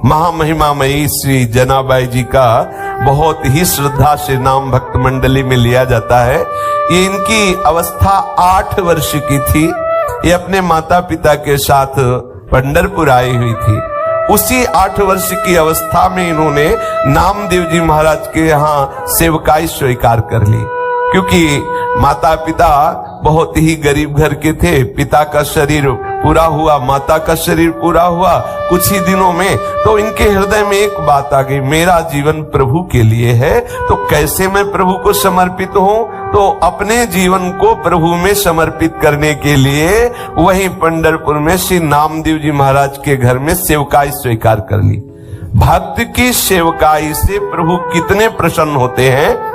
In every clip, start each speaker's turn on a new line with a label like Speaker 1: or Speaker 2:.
Speaker 1: महामहिमामयी श्री जनाबाई जी का बहुत ही श्रद्धा से नाम भक्त मंडली में लिया जाता है। ये इनकी अवस्था 8 वर्ष की थी। ये अपने माता पिता के साथ पंढरपुर आई हुई थी। उसी 8 वर्ष की अवस्था में इन्होंने नामदेव जी महाराज के यहाँ सेवकाई स्वीकार कर ली, क्योंकि माता पिता बहुत ही गरीब घर के थे। पिता का शरीर पूरा हुआ, माता का शरीर पूरा हुआ कुछ ही दिनों में, तो इनके हृदय में एक बात आ गई, मेरा जीवन प्रभु के लिए है, तो कैसे मैं प्रभु को समर्पित हूँ। तो अपने जीवन को प्रभु में समर्पित करने के लिए वहीं पंढरपुर में श्री नामदेव जी महाराज के घर में सेवकाई स्वीकार कर ली। भक्त की सेवकाई से प्रभु कितने प्रसन्न होते हैं।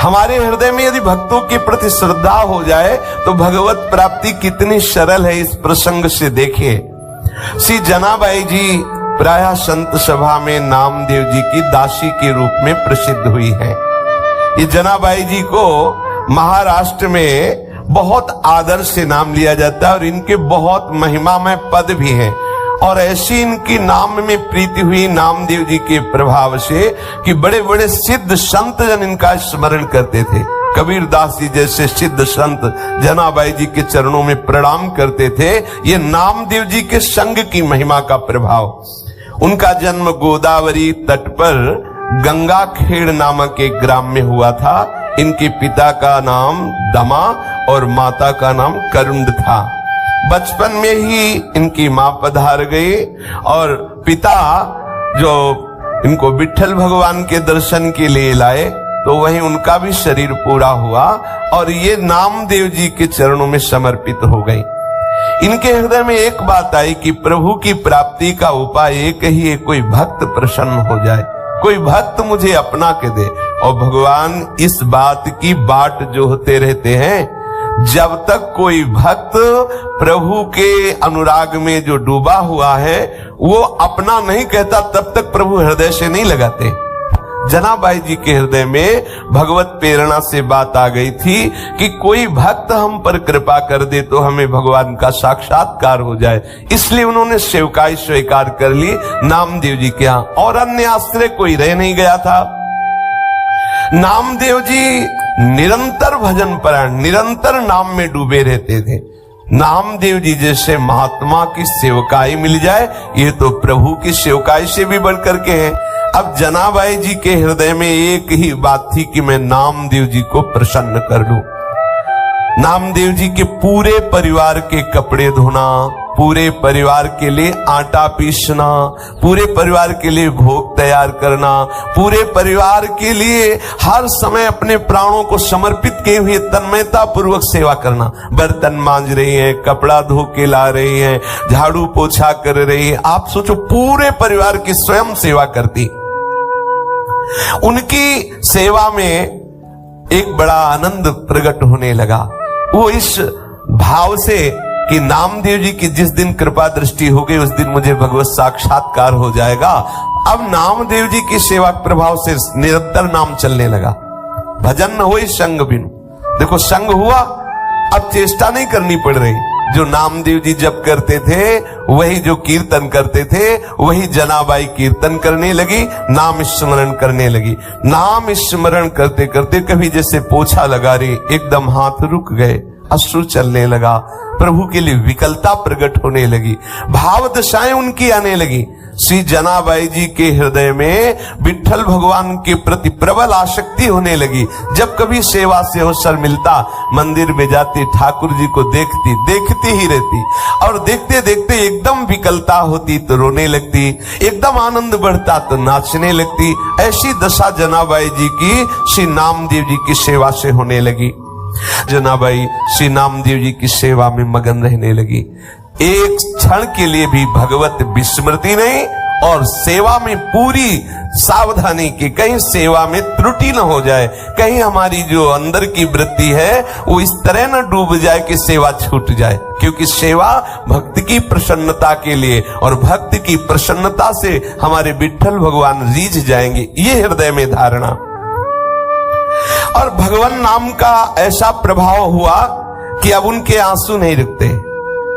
Speaker 1: हमारे हृदय में यदि भक्तों के प्रति श्रद्धा हो जाए तो भगवत प्राप्ति कितनी सरल है, इस प्रसंग से देखिए। श्री जनाबाई जी प्रायः संत सभा में नामदेव जी की दासी के रूप में प्रसिद्ध हुई है। ये जनाबाई जी को महाराष्ट्र में बहुत आदर से नाम लिया जाता है और इनके बहुत महिमामय पद भी हैं। और ऐसी इनकी नाम में प्रीति हुई नामदेव जी के प्रभाव से कि बड़े बड़े सिद्ध संत जन इनका स्मरण करते थे। कबीर दास जी जैसे सिद्ध संत जनाबाई जी के चरणों में प्रणाम करते थे। ये नामदेव जी के संग की महिमा का प्रभाव। उनका जन्म गोदावरी तट पर गंगा खेड़ नामक एक ग्राम में हुआ था। इनके पिता का नाम दमा और माता का नाम करुंड था। बचपन में ही इनकी मां पधार गई और पिता जो इनको विट्ठल भगवान के दर्शन के लिए लाए, तो वहीं उनका भी शरीर पूरा हुआ और ये नामदेव जी के चरणों में समर्पित हो गई। इनके हृदय में एक बात आई कि प्रभु की प्राप्ति का उपाय एक ही है, कोई भक्त प्रसन्न हो जाए, कोई भक्त मुझे अपना के दे। और भगवान इस बात की बाट जोहते रहते हैं, जब तक कोई भक्त प्रभु के अनुराग में जो डूबा हुआ है वो अपना नहीं कहता, तब तक प्रभु हृदय से नहीं लगाते। जनाबाई जी के हृदय में भगवत प्रेरणा से बात आ गई थी कि कोई भक्त हम पर कृपा कर दे तो हमें भगवान का साक्षात्कार हो जाए। इसलिए उन्होंने सेवकाई स्वीकार कर ली नामदेव जी के यहाँ, और अन्य आश्रय कोई रह नहीं गया था। नामदेव जी निरंतर भजन परायण, निरंतर नाम में डूबे रहते थे। नामदेव जी जैसे महात्मा की सेवकाई मिल जाए, ये तो प्रभु की सेवकाई से भी बढ़कर के है। अब जनाबाई जी के हृदय में एक ही बात थी कि मैं नामदेव जी को प्रसन्न कर लूं। नामदेव जी के पूरे परिवार के कपड़े धोना, पूरे परिवार के लिए आटा पीसना, पूरे परिवार के लिए भोग तैयार करना, पूरे परिवार के लिए हर समय अपने प्राणों को समर्पित किए हुए तन्मयता पूर्वक सेवा करना। बर्तन मांज रही हैं, कपड़ा धो के ला रही हैं, झाड़ू पोछा कर रही है। आप सोचो, पूरे परिवार की स्वयं सेवा करती। उनकी सेवा में एक बड़ा आनंद प्रकट होने लगा। वो इस भाव से कि नामदेव जी की जिस दिन कृपा दृष्टि हो गई उस दिन मुझे भगवत साक्षात्कार हो जाएगा। अब नामदेव जी की सेवा प्रभाव से निरंतर नाम चलने लगा। भजन न हो संग बिनु। देखो, संग हुआ, अब चेष्टा नहीं करनी पड़ रही। जो नामदेव जी जप करते थे, वही जो कीर्तन करते थे, वही जनाबाई कीर्तन करने लगी, नाम स्मरण करने लगी। नाम स्मरण करते करते कभी जैसे पोछा लगा रही, एकदम हाथ रुक गए, अश्रु चलने लगा, प्रभु के लिए विकलता प्रकट होने लगी, भाव दशाएं उनकी आने लगी। श्री जनाबाई जी के हृदय में विट्ठल भगवान के प्रति प्रबल आसक्ति होने लगी। जब कभी सेवा से अवसर मिलता, मंदिर में जाती, ठाकुर जी को देखती ही रहती, और देखते देखते एकदम विकलता होती तो रोने लगती, एकदम आनंद बढ़ता तो नाचने लगती। ऐसी दशा जनाबाई जी की श्री नामदेव जी की सेवा से होने लगी। जनाबाई श्री नामदेव जी की सेवा में मगन रहने लगी। एक क्षण के लिए भी भगवत विस्मृति नहीं, और सेवा में पूरी सावधानी की, कहीं सेवा में त्रुटि न हो जाए, कहीं हमारी जो अंदर की वृत्ति है वो इस तरह न डूब जाए कि सेवा छूट जाए। क्योंकि सेवा भक्त की प्रसन्नता के लिए, और भक्त की प्रसन्नता से हमारे विट्ठल भगवान रीझ जाएंगे, ये हृदय में धारणा। और भगवान नाम का ऐसा प्रभाव हुआ कि अब उनके आंसू नहीं रुकते।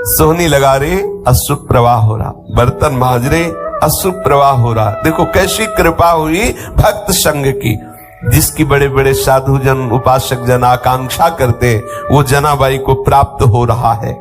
Speaker 1: सोहनी लगा रहे, अश्रु प्रवाह हो रहा, बर्तन मांज रहे, अशुभ प्रवाह हो रहा। देखो कैसी कृपा हुई भक्त संग की, जिसकी बड़े बड़े साधु जन उपासक जन आकांक्षा करते, वो जनाबाई को प्राप्त हो रहा है।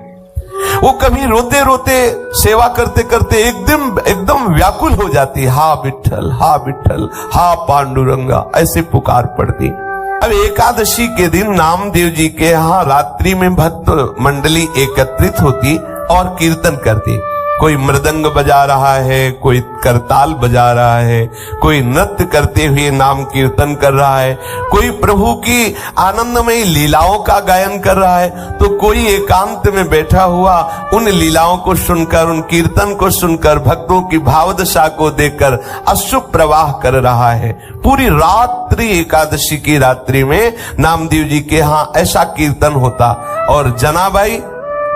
Speaker 1: वो कभी रोते रोते सेवा करते करते एकदम व्याकुल हो जाती, हा विठ्ठल, हा विठ्ठल, हा पांडुरंगा, ऐसे पुकार पड़ती। अब एकादशी के दिन नामदेव जी के यहाँ रात्रि में भक्त मंडली एकत्रित होती और कीर्तन करती। कोई मृदंग बजा रहा है, कोई करताल बजा रहा है, कोई नृत्य करते हुए नाम कीर्तन कर रहा है, कोई प्रभु की आनंदमयी लीलाओं का गायन कर रहा है, तो कोई एकांत में बैठा हुआ उन लीलाओं को सुनकर, उन कीर्तन को सुनकर, भक्तों की भावदशा को देखकर अशुभ प्रवाह कर रहा है। पूरी रात्रि, एकादशी की रात्रि में नामदेव जी के यहाँ ऐसा कीर्तन होता और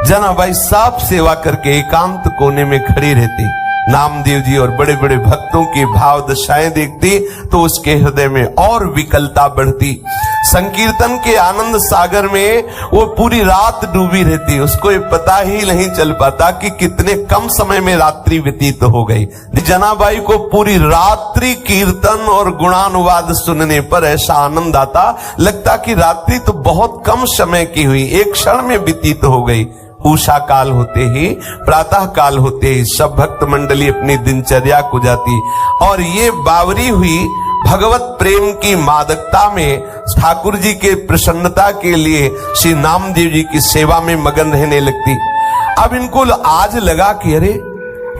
Speaker 1: जनाबाई सब सेवा करके एकांत कोने में खड़ी रहती। नामदेव जी और बड़े बड़े भक्तों की भाव दशाएं देखती तो उसके हृदय में और विकलता बढ़ती। संकीर्तन के आनंद सागर में वो पूरी रात डूबी रहती। उसको ये पता ही नहीं चल पाता कि कितने कम समय में रात्रि व्यतीत हो गई। जनाबाई को पूरी रात्रि कीर्तन और गुणानुवाद सुनने पर ऐसा आनंद आता, लगता कि रात्रि तो बहुत कम समय की हुई, एक क्षण में व्यतीत हो गई। उषा काल होते ही, प्रातः काल होते ही सब भक्त मंडली अपनी दिनचर्या को जाती और ये बावरी हुई भगवत प्रेम की मादकता में ठाकुर जी के प्रसन्नता के लिए श्री नामदेव जी की सेवा में मगन रहने लगती। अब इनको आज लगा कि अरे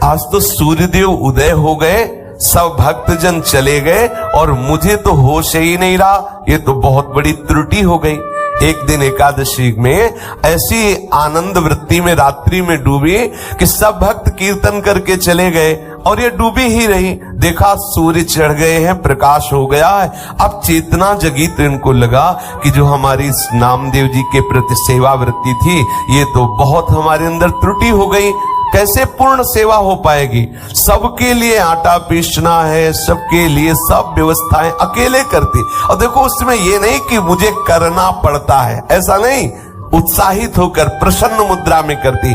Speaker 1: आज तो सूर्यदेव उदय हो गए, सब भक्तजन चले गए और मुझे तो होश ही नहीं रहा, ये तो बहुत बड़ी त्रुटि हो गई। एक दिन एकादशी में ऐसी आनंद वृत्ति में रात्रि में डूबी कि सब भक्त कीर्तन करके चले गए और ये डूबी ही रही। देखा सूर्य चढ़ गए हैं, प्रकाश हो गया है। अब चेतना जगी तो इनको लगा कि जो हमारी नामदेव जी के प्रति सेवा वृत्ति थी, ये तो बहुत हमारे अंदर त्रुटि हो गई, कैसे पूर्ण सेवा हो पाएगी। सबके लिए आटा पीसना है, सबके लिए सब व्यवस्थाएं अकेले करती। और देखो उसमें ये नहीं कि मुझे करना पड़ता है, ऐसा नहीं, उत्साहित होकर प्रसन्न मुद्रा में करती।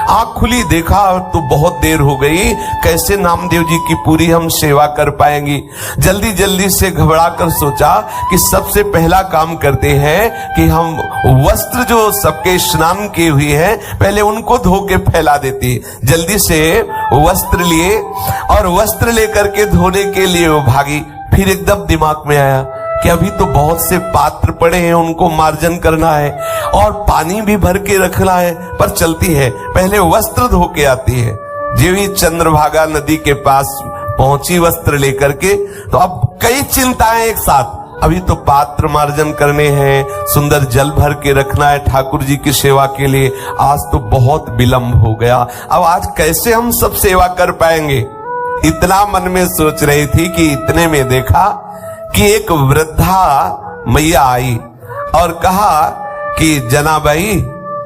Speaker 1: आंख खुली, देखा तो बहुत देर हो गई, कैसे नामदेव जी की पूरी हम सेवा कर पाएंगी। जल्दी जल्दी से घबरा कर सोचा कि सबसे पहला काम करते हैं कि हम वस्त्र जो सबके स्नान किए हुए हैं पहले उनको धो के फैला देती। जल्दी से वस्त्र लिए और वस्त्र लेकर के धोने के लिए वो भागी। फिर एकदम दिमाग में आया कि अभी तो बहुत से पात्र पड़े हैं, उनको मार्जन करना है और पानी भी भर के रखना है, पर चलती है पहले वस्त्र धो के आती है। जो ही चंद्रभागा नदी के पास पहुंची वस्त्र लेकर के, तो अब कई चिंताएं एक साथ। अभी तो पात्र मार्जन करने हैं, सुंदर जल भर के रखना है ठाकुर जी की सेवा के लिए, आज तो बहुत विलंब हो गया, अब आज कैसे हम सब सेवा कर पाएंगे। इतना मन में सोच रही थी कि इतने में देखा कि एक वृद्धा मैया आई और कहा कि जनाबाई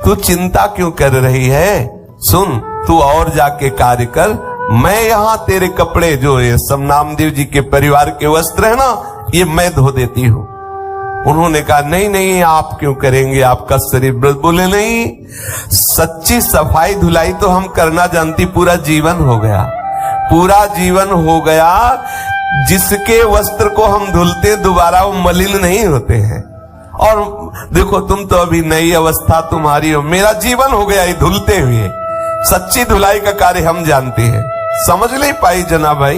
Speaker 1: तू चिंता क्यों कर रही है, सुन तू और जाके कार्य कर, मैं यहाँ तेरे कपड़े जो ये सब नामदेव जी के परिवार के वस्त्र है ना, ये मैं धो देती हूँ। उन्होंने कहा नहीं नहीं आप क्यों करेंगे, आपका शरीर। बोले नहीं, सच्ची सफाई धुलाई तो हम करना जानती, पूरा जीवन हो गया, पूरा जीवन हो गया। जिसके वस्त्र को हम धुलते दोबारा वो मलिन नहीं होते हैं। और देखो तुम तो अभी नई अवस्था तुम्हारी हो, मेरा जीवन हो गया ये धुलते हुए। सच्ची धुलाई का कार्य हम जानते हैं। समझ नहीं पाई जनाबाई।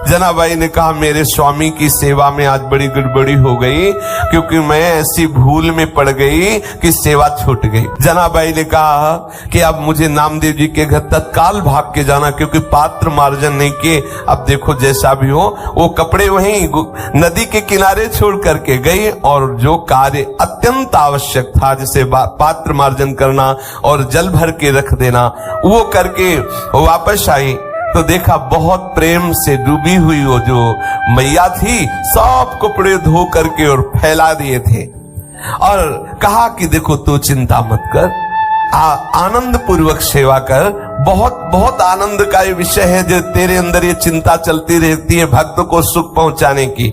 Speaker 1: जनाबाई ने कहा मेरे स्वामी की सेवा में आज बड़ी गड़बड़ी हो गई, क्योंकि मैं ऐसी भूल में पड़ गई कि सेवा छूट गई। जनाबाई ने कहा कि अब मुझे नामदेव जी के घर तत्काल भाग के जाना, क्योंकि पात्र मार्जन नहीं किए। अब देखो जैसा भी हो, वो कपड़े वहीं नदी के किनारे छोड़ करके गई और जो कार्य अत्यंत आवश्यक था, जैसे पात्र मार्जन करना और जल भर के रख देना, वो करके वापस आई तो देखा बहुत प्रेम से डूबी हुई वो जो मैया थी, सब कपड़े धो करके और फैला दिए थे और कहा कि देखो तू चिंता मत कर, आनंद पूर्वक सेवा कर। बहुत बहुत आनंद का ये विषय है जो तेरे अंदर ये चिंता चलती रहती है भक्त को सुख पहुंचाने की।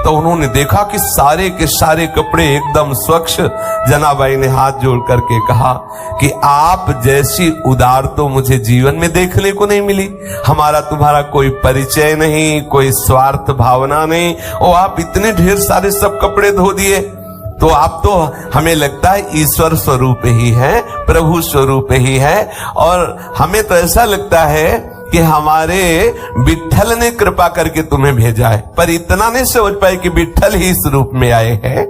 Speaker 1: तो उन्होंने देखा कि सारे के सारे कपड़े एकदम स्वच्छ। जनाबाई ने हाथ जोड़ करके कहा कि आप जैसी उदार तो मुझे जीवन में देखने को नहीं मिली। हमारा तुम्हारा कोई परिचय नहीं, कोई स्वार्थ भावना नहीं, और आप इतने ढेर सारे सब कपड़े धो दिए। तो आप तो हमें लगता है ईश्वर स्वरूप ही है, प्रभु स्वरूप ही है, और हमें तो ऐसा लगता है कि हमारे विट्ठल ने कृपा करके तुम्हें भेजा है। पर इतना नहीं समझ पाए कि विट्ठल ही इस रूप में आए हैं।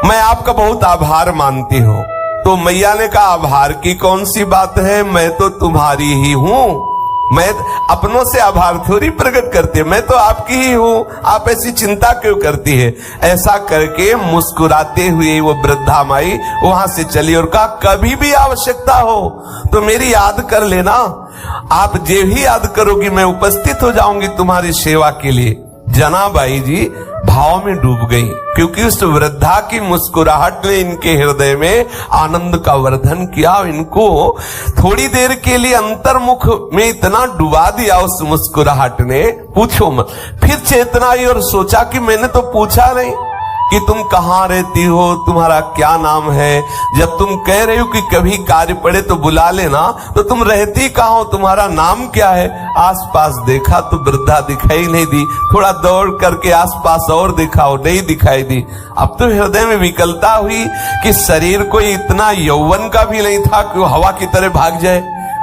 Speaker 1: मैं आपका बहुत आभार मानती हूँ। तो मैया ने कहा, आभार की कौन सी बात है, मैं तो तुम्हारी ही हूँ। मैं अपनों से आभार थोड़ी प्रकट करती है, मैं तो आपकी ही हूँ, आप ऐसी चिंता क्यों करती है। ऐसा करके मुस्कुराते हुए वो वृद्धा माई वहां से चली और कहा, कभी भी आवश्यकता हो तो मेरी याद कर लेना। आप जे भी याद करोगी मैं उपस्थित हो जाऊंगी तुम्हारी सेवा के लिए। जनाबाई जी भाव में डूब गई, क्योंकि उस वृद्धा की मुस्कुराहट ने इनके हृदय में आनंद का वर्धन किया। इनको थोड़ी देर के लिए अंतर्मुख में इतना डुबा दिया उस मुस्कुराहट ने, पूछो मत। फिर चेतना आई और सोचा कि मैंने तो पूछा नहीं कि तुम कहाँ रहती हो, तुम्हारा क्या नाम है। जब तुम कह रही हो कि कभी कार्य पड़े तो बुला लेना, तो तुम रहती कहाँ हो, तुम्हारा नाम क्या है। आसपास देखा तो वृद्धा दिखाई नहीं दी। थोड़ा दौड़ करके आसपास और देखा और नहीं दिखाई दी। अब तो हृदय में विकलता हुई कि शरीर कोई इतना यौवन का भी नहीं था कि वो हवा की तरह भाग जाए।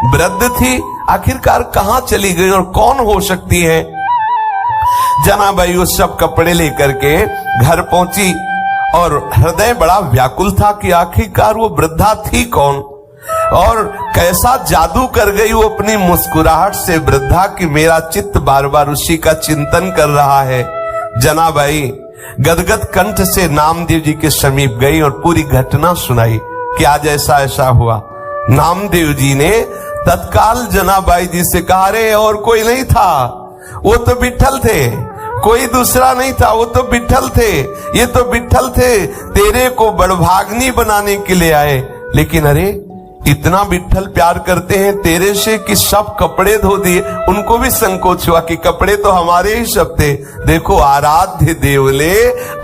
Speaker 1: वृद्ध थी, आखिरकार कहाँ चली गई और कौन हो सकती है। जनाबाई उस सब कपड़े लेकर के घर पहुंची और हृदय बड़ा व्याकुल था कि आखिरकार वो वृद्धा थी कौन और कैसा जादू कर गई वो अपनी मुस्कुराहट से वृद्धा की मेरा चित्त बार बार उसी का चिंतन कर रहा है। जनाबाई गदगद कंठ से नामदेव जी के समीप गई और पूरी घटना सुनाई कि आज ऐसा ऐसा हुआ। नामदेव जी ने तत्काल जनाबाई जी से कहा, अरे और कोई नहीं था, वो तो विट्ठल थे, कोई दूसरा नहीं था, वो तो विट्ठल थे, ये तो विट्ठल थे, तेरे को बड़भाग्नि बनाने के लिए आए। लेकिन अरे इतना विट्ठल प्यार करते हैं तेरे से कि सब कपड़े धो दिए। उनको भी संकोच हुआ कि कपड़े तो हमारे ही सब थे। देखो आराध्य देव ने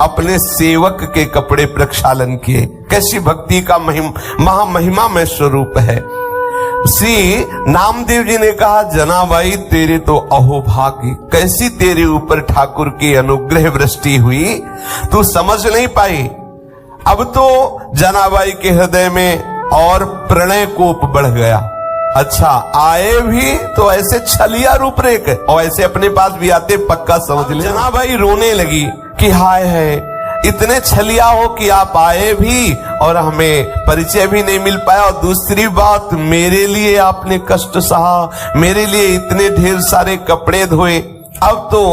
Speaker 1: अपने सेवक के कपड़े प्रक्षालन किए। कैसी भक्ति का महिमा में स्वरूप है। श्री नामदेव जी ने कहा, जनाबाई तेरे तो अहोभाग्य, कैसी तेरे ऊपर ठाकुर की अनुग्रह वृष्टि हुई, तू समझ नहीं पाई। अब तो जनाबाई के हृदय में और प्रणय कोप बढ़ गया। अच्छा आए भी तो ऐसे छलिया रूपरेख और ऐसे अपने पास भी आते पक्का समझ ले। जनाबाई रोने लगी कि हाय है, इतने छलिया हो कि आप आए भी और हमें परिचय भी नहीं मिल पाया, और दूसरी बात मेरे लिए आपने कष्ट सहा, मेरे लिए इतने ढेर सारे कपड़े धोए। अब तो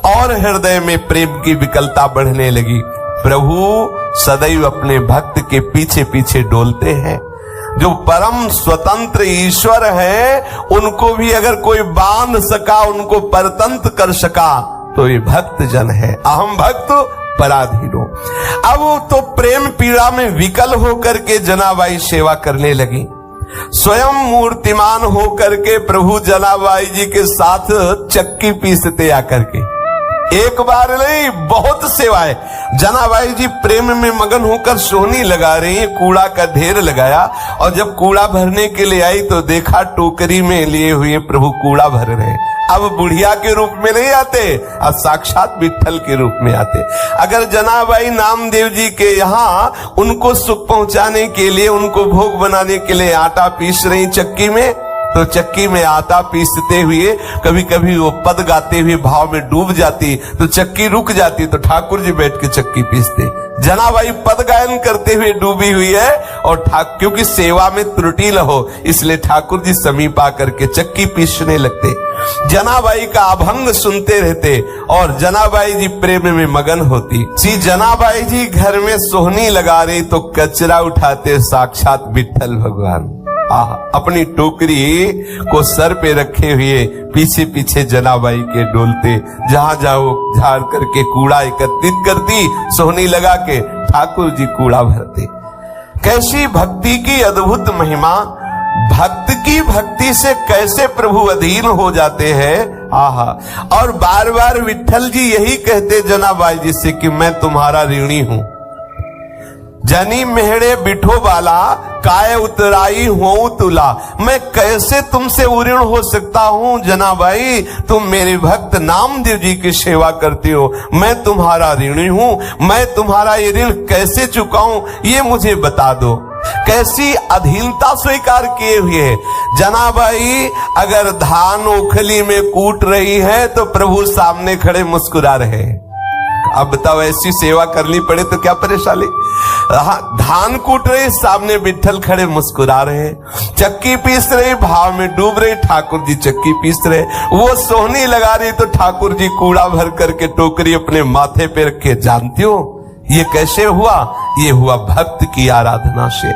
Speaker 1: और हृदय में प्रेम की विकलता बढ़ने लगी। प्रभु सदैव अपने भक्त के पीछे पीछे डोलते हैं। जो परम स्वतंत्र ईश्वर है उनको भी अगर कोई बांध सका, उनको परतंत्र कर सका, तो ये भक्त जन है। अहम भक्त पराधीनो। अब तो प्रेम पीड़ा में विकल होकर के जनाबाई सेवा करने लगी। स्वयं मूर्तिमान होकर के प्रभु जनाबाई जी के साथ चक्की पीसते आकर के। एक बार नहीं, बहुत सेवाएं। जनाबाई जी प्रेम में मगन होकर सोहनी लगा रही है, कूड़ा का ढेर लगाया, और जब कूड़ा भरने के लिए आई तो देखा टोकरी में लिए हुए प्रभु कूड़ा भर रहे। अब बुढ़िया के रूप में नहीं आते, अब साक्षात विट्ठल के रूप में आते। अगर जनाबाई नामदेव जी के यहाँ उनको सुख पहुंचाने के लिए, उनको भोग बनाने के लिए आटा पीस रही चक्की में, तो चक्की में आटा पीसते हुए कभी कभी वो पद गाते हुए भाव में डूब जाती, तो चक्की रुक जाती, तो ठाकुर जी बैठ के चक्की पीसते। जनाबाई पद गायन करते हुए डूबी हुई है, और क्योंकि सेवा में त्रुटि न हो इसलिए ठाकुर जी समीप आकर के चक्की पीसने लगते। जनाबाई का अभंग सुनते रहते और जनाबाई जी प्रेम में मगन होती। श्री जनाबाई जी घर में सोहनी लगा रही तो कचरा उठाते साक्षात विट्ठल भगवान। अपनी टोकरी को सर पे रखे हुए पीछे पीछे जनाबाई के डोलते, जहां जाओ झाड़ करके कूड़ा एकत्रित करती, सोहनी लगा के ठाकुर जी कूड़ा भरते। कैसी भक्ति की अद्भुत महिमा। भक्त की भक्ति से कैसे प्रभु अधीन हो जाते हैं, आहा। और बार बार विट्ठल जी यही कहते जनाबाई जी से कि मैं तुम्हारा ऋणी हूं। जनी मेहड़े बिठो बाला काय उतराई हो तुला। मैं कैसे तुमसे ऋण हो सकता हूं जनाबाई, तुम मेरे भक्त नामदेव जी की सेवा करती हो, मैं तुम्हारा ऋणी हूं। मैं तुम्हारा ये ऋण कैसे चुकाऊं ये मुझे बता दो। कैसी अधीनता स्वीकार किए हुए जनाबाई, अगर धान ओखली में कूट रही है तो प्रभु सामने खड़े मुस्कुरा रहे। अब बताओ ऐसी सेवा करनी पड़े तो क्या परेशानी। धान कूट रहे, सामने विट्ठल खड़े मुस्कुरा रहे। चक्की पीस रही, भाव में डूब रही, ठाकुर जी चक्की पीस रहे। वो सोहनी लगा रही तो ठाकुर जी कूड़ा भर करके टोकरी अपने माथे पे रखे। जानती हो ये कैसे हुआ? ये हुआ भक्त की आराधना से,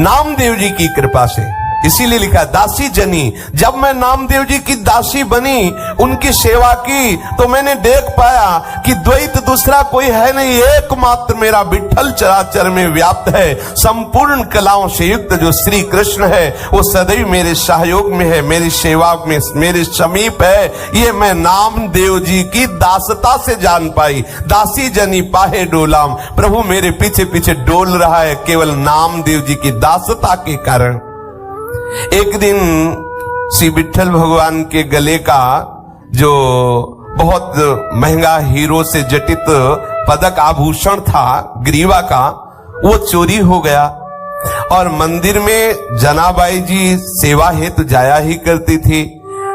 Speaker 1: नामदेव जी की कृपा से। इसीलिए लिखा दासी जनी। जब मैं नामदेव जी की दासी बनी, उनकी सेवा की, तो मैंने देख पाया कि द्वैत दूसरा कोई है नहीं, एकमात्र मेरा विट्ठल चराचर में व्याप्त है। संपूर्ण कलाओं से युक्त जो श्री कृष्ण है वो सदैव मेरे सहयोग में है, मेरी सेवा में मेरे समीप है। ये मैं नामदेव जी की दासता से जान पाई। दासी जनी पाहे डोलाम, प्रभु मेरे पीछे पीछे डोल रहा है केवल नामदेव जी की दासता के कारण। एक दिन श्री विट्ठल भगवान के गले का जो बहुत महंगा हीरो से जटित पदक आभूषण था ग्रीवा का, वो चोरी हो गया। और मंदिर में जनाबाई जी सेवा हेतु जाया ही करती थी।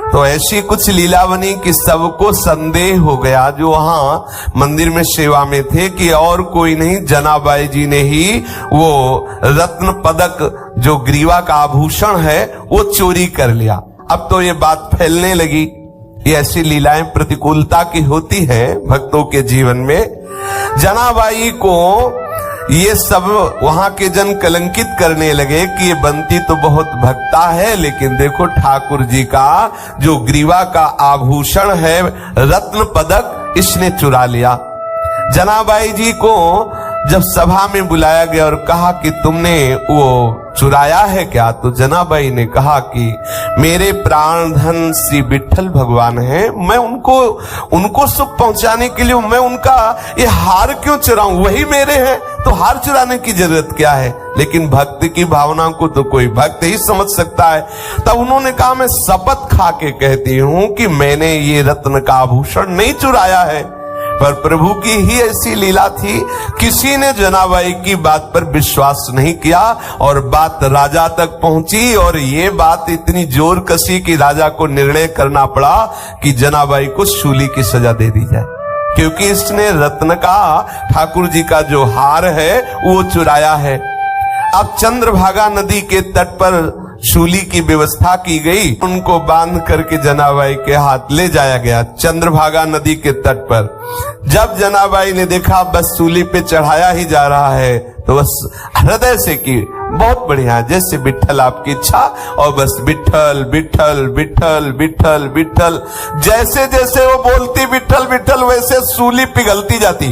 Speaker 1: तो ऐसी कुछ लीला बनी कि सबको संदेह हो गया जो वहां मंदिर में सेवा में थे कि और कोई नहीं, जनाबाई जी ने ही वो रत्न पदक जो ग्रीवा का आभूषण है वो चोरी कर लिया। अब तो ये बात फैलने लगी। ये ऐसी लीलाएं प्रतिकूलता की होती है भक्तों के जीवन में। जनाबाई को ये सब वहां के जन कलंकित करने लगे कि ये बंती तो बहुत भक्ता है, लेकिन देखो ठाकुर जी का जो ग्रीवा का आभूषण है रत्न पदक इसने चुरा लिया। जनाबाई जी को जब सभा में बुलाया गया और कहा कि तुमने वो चुराया है क्या, तो जनाबाई ने कहा कि मेरे प्राण धन श्री विट्ठल भगवान हैं, मैं उनको सुख पहुंचाने के लिए मैं उनका ये हार क्यों चुराऊं, वही मेरे हैं, तो हार चुराने की जरूरत क्या है। लेकिन भक्त की भावना को तो कोई भक्त ही समझ सकता है। तब उन्होंने कहा मैं शपथ खा के कहती हूं कि मैंने ये रत्न का आभूषण नहीं चुराया है। पर प्रभु की ही ऐसी लीला थी, किसी ने जनाबाई की बात पर विश्वास नहीं किया और बात राजा तक पहुंची। और ये बात इतनी जोर कसी कि राजा को निर्णय करना पड़ा कि जनाबाई को शूली की सजा दे दी जाए, क्योंकि इसने रत्न का ठाकुर जी का जो हार है वो चुराया है। अब चंद्रभागा नदी के तट पर शूली की व्यवस्था की गई, उनको बांध करके जनाबाई के हाथ ले जाया गया चंद्रभागा नदी के तट पर। जब जनाबाई ने देखा बस शूली पे चढ़ाया ही जा रहा है, तो बस हृदय से की बहुत बढ़िया, जैसे विट्ठल आपकी इच्छा, और बस विट्ठल विट्ठल विट्ठल विट्ठल विट्ठल। जैसे जैसे वो बोलती विट्ठल विट्ठल, वैसे सूली पिघलती जाती।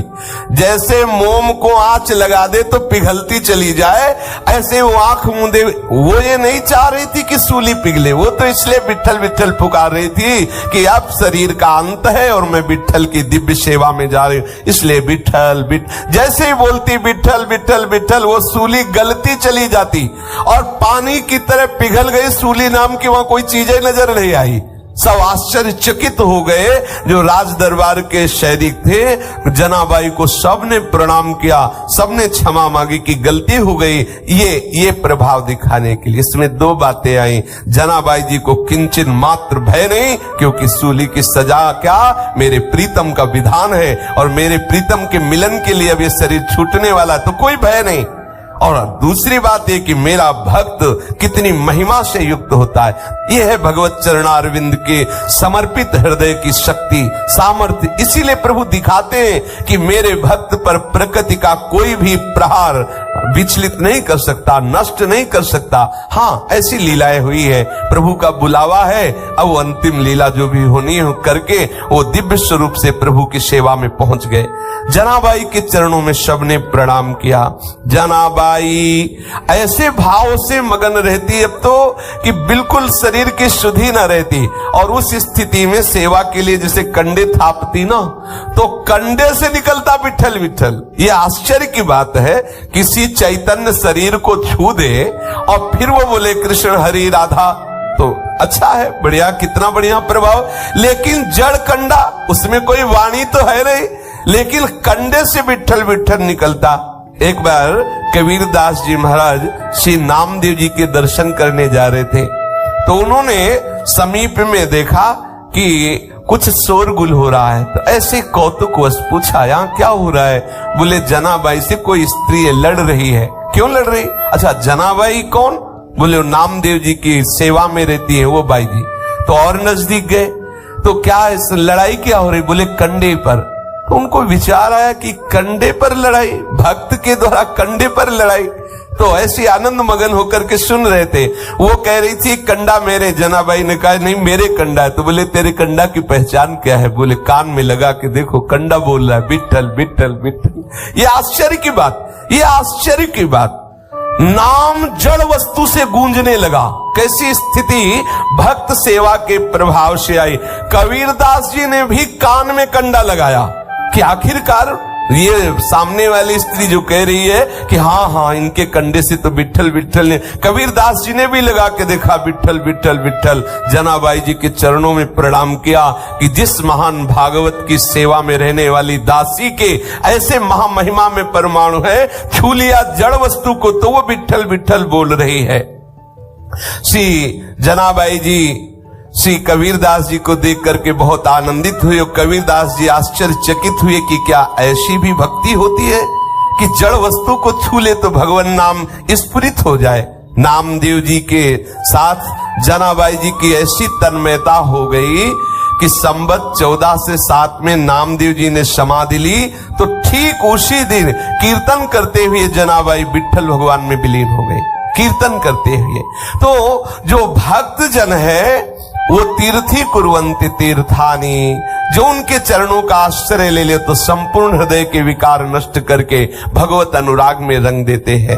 Speaker 1: जैसे मोम को आंच लगा दे तो पिघलती चली जाए, ऐसे वो आंख मूंदे। वो ये नहीं चाह रही थी कि सूली पिघले, वो तो इसलिए विट्ठल विट्ठल पुकार रही थी कि अब शरीर का अंत है और मैं विट्ठल की दिव्य सेवा में जा रही हूं, इसलिए विट्ठल विट्ठल। जैसे ही बोलती विट्ठल विट्ठल विट्ठल, वो सूली गलती चली जाती और पानी की तरह पिघल गई। सूली नाम की वहां कोई चीजें नजर नहीं आई। सब आश्चर्यचकित हो गए जो राज दरबार के सैनिक थे। जनाबाई को सबने प्रणाम किया, सबने क्षमा मांगी कि गलती हो गई, ये प्रभाव दिखाने के लिए। इसमें दो बातें आई, जनाबाई जी को किंचित मात्र भय नहीं, क्योंकि सूली की सजा क्या, मेरे प्रीतम का विधान है और मेरे प्रीतम के मिलन के लिए अब ये शरीर छूटने वाला, तो कोई भय नहीं। और दूसरी बात ये कि मेरा भक्त कितनी महिमा से युक्त होता है। यह है भगवत चरणारविंद के समर्पित हृदय की शक्ति, सामर्थ्य। इसीलिए प्रभु दिखाते हैं कि मेरे भक्त पर प्रकृति का कोई भी प्रहार विचलित नहीं कर सकता, नष्ट नहीं कर सकता। हाँ, ऐसी लीलाएं हुई है, प्रभु का बुलावा है। अब वो अंतिम लीला जो भी होनी है करके वो दिव्य स्वरूप से प्रभु की सेवा में पहुंच गए। जनाबाई के चरणों में सबने प्रणाम किया। जनाबाई आई, ऐसे भाव से मगन रहती अब तो कि बिल्कुल शरीर की शुद्धि न रहती। और उस स्थिति में सेवा के लिए जैसे कंडे थापती ना, तो कंडे से निकलता विठल विठल। ये आश्चर्य की बात है, किसी चैतन्य शरीर को छू दे और फिर वो बोले कृष्ण हरि राधा, तो अच्छा है, बढ़िया, कितना बढ़िया प्रभाव। लेकिन जड़ कंडा, उसमें कोई वाणी तो है नहीं, लेकिन कंडे से विठल विठल निकलता। एक बार कबीरदास जी महाराज श्री नामदेव जी के दर्शन करने जा रहे थे, तो उन्होंने समीप में देखा कि कुछ शोरगुल हो रहा है। तो ऐसे कौतुकवश पूछा, यहाँ क्या हो रहा है? बोले जनाबाई से कोई स्त्री लड़ रही है। क्यों लड़ रही? अच्छा, जनाबाई कौन? बोले नामदेव जी की सेवा में रहती है वो बाई जी। तो और नजदीक गए, तो क्या इस लड़ाई क्या हो रही? बोले कंडे पर। तो उनको विचार आया कि कंडे पर लड़ाई, भक्त के द्वारा कंडे पर लड़ाई। तो ऐसी आनंद मगन होकर के सुन रहे थे। वो कह रही थी कंडा मेरे, जनाबाई ने कहा नहीं मेरे कंडा है। तो बोले तेरे कंडा की पहचान क्या है? बोले कान में लगा के देखो, कंडा बोल रहा है विठल विठल विठल। ये आश्चर्य की बात, ये आश्चर्य की बात। नाम जड़ वस्तु से गूंजने लगा। कैसी स्थिति भक्त सेवा के प्रभाव से आई। कबीरदास जी ने भी कान में कंडा लगाया कि आखिरकार ये सामने वाली स्त्री जो कह रही है कि हाँ हाँ इनके कंडे से तो विठल विठल ने, कबीरदास जी ने भी लगा के देखा विठल विठल विठल। जनाबाई जी के चरणों में प्रणाम किया कि जिस महान भागवत की सेवा में रहने वाली दासी के ऐसे महामहिमा में परमाणु है, छू लिया जड़ वस्तु को तो वो विठल विठल बोल रही है। श्री जनाबाई जी श्री कबीरदास जी को देख करके बहुत आनंदित हुए। और कबीरदास जी आश्चर्यचकित हुए कि क्या ऐसी भी भक्ति होती है कि जड़ वस्तु को छू ले तो भगवान नाम स्फुरित हो जाए। नामदेव जी के साथ जनाबाई जी की ऐसी तन्मयता हो गई कि संवत 14 से 7 में नामदेव जी ने समाधि ली, तो ठीक उसी दिन कीर्तन करते हुए जनाबाई विठल भगवान में विलीन हो गई, कीर्तन करते हुए। तो जो भक्त जन है वो तीर्थी कुर्वन्ति तीर्थानी, जो उनके चरणों का आश्रय ले ले तो संपूर्ण हृदय के विकार नष्ट करके भगवत अनुराग में रंग देते हैं।